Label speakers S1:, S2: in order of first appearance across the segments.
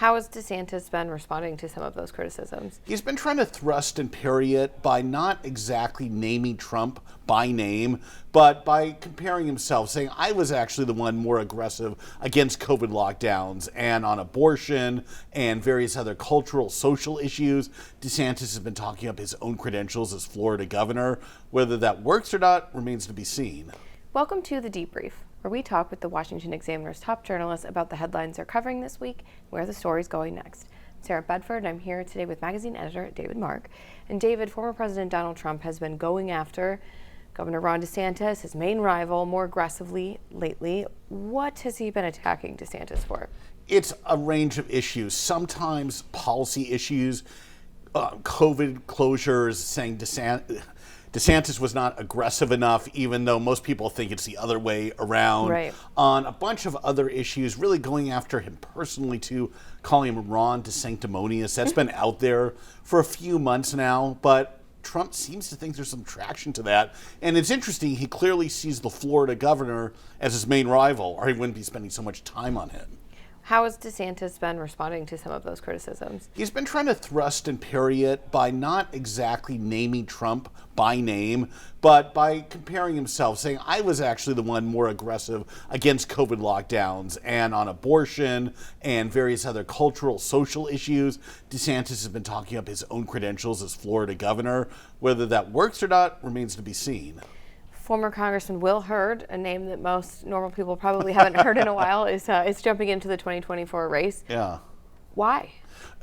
S1: How has DeSantis been responding to some of those criticisms?
S2: He's been trying to thrust and parry it by not exactly naming Trump by name, but by comparing himself, saying, I was actually the one more aggressive against COVID lockdowns and on abortion and various other cultural, social issues. DeSantis has been talking up his own credentials as Florida governor. Whether that works or not remains to be seen.
S1: Welcome to The Debrief, where we talk with the Washington Examiner's top journalists about the headlines they're covering this week and where the story's going next. I'm Sarah Bedford, and I'm here today with magazine editor David Mark. And David, former President Donald Trump has been going after Governor Ron DeSantis, his main rival, more aggressively lately. What has he been attacking DeSantis for?
S2: It's a range of issues, sometimes policy issues, COVID closures, saying DeSantis was not aggressive enough, even though most people think it's the other way around.
S1: Right.
S2: On a bunch of other issues, really going after him personally too, calling him Ron DeSanctimonious. That's been out there for a few months now, but Trump seems to think there's some traction to that. And it's interesting, he clearly sees the Florida governor as his main rival, or he wouldn't be spending so much time on him.
S1: How has DeSantis been responding to some of those criticisms?
S2: He's been trying to thrust and parry it by not exactly naming Trump by name, but by comparing himself, saying, I was actually the one more aggressive against COVID lockdowns and on abortion and various other cultural, social issues. DeSantis has been talking up his own credentials as Florida governor. Whether that works or not remains to be seen.
S1: Former Congressman Will Hurd, a name that most normal people probably haven't heard in a while, is jumping into the 2024 race.
S2: Yeah.
S1: Why?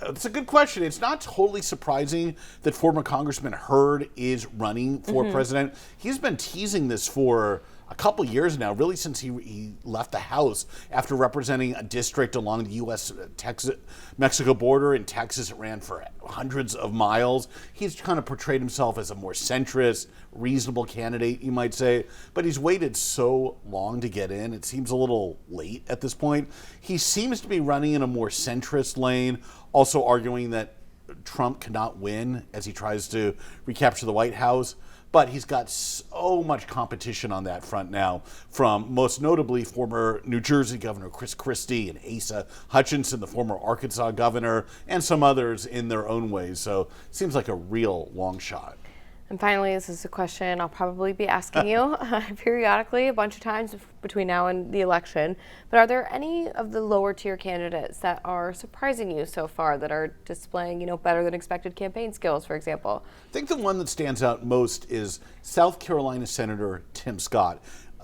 S2: It's a good question. It's not totally surprising that former Congressman Hurd is running for president. He's been teasing this for a couple years now, really since he left the House after representing a district along the U.S.-Mexico border. In Texas, it ran for hundreds of miles. He's kind of portrayed himself as a more centrist, reasonable candidate, you might say, but he's waited so long to get in. It seems a little late at this point. He seems to be running in a more centrist lane, also arguing that Trump cannot win as he tries to recapture the White House. But he's got so much competition on that front now, from most notably former New Jersey Governor Chris Christie and Asa Hutchinson, the former Arkansas governor, and some others in their own ways. So it seems like a real long shot.
S1: And finally, this is a question I'll probably be asking you periodically a bunch of times between now and the election. But are there any of the lower tier candidates that are surprising you so far, that are displaying, better than expected campaign skills, for example?
S2: I think the one that stands out most is South Carolina Senator Tim Scott.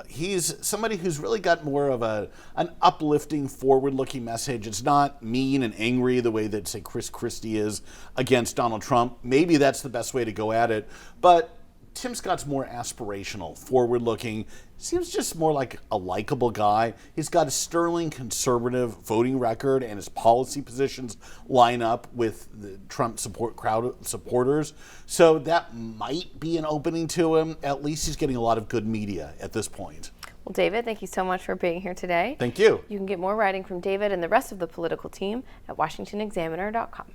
S2: He's somebody who's really got more of an uplifting, forward-looking message. It's not mean and angry the way that, say, Chris Christie is against Donald Trump. Maybe that's the best way to go at it. But Tim Scott's more aspirational, forward-looking, seems just more like a likable guy. He's got a sterling conservative voting record, and his policy positions line up with the Trump crowd supporters. So that might be an opening to him. At least he's getting a lot of good media at this point.
S1: Well, David, thank you so much for being here today.
S2: Thank you.
S1: You can get more writing from David and the rest of the political team at washingtonexaminer.com.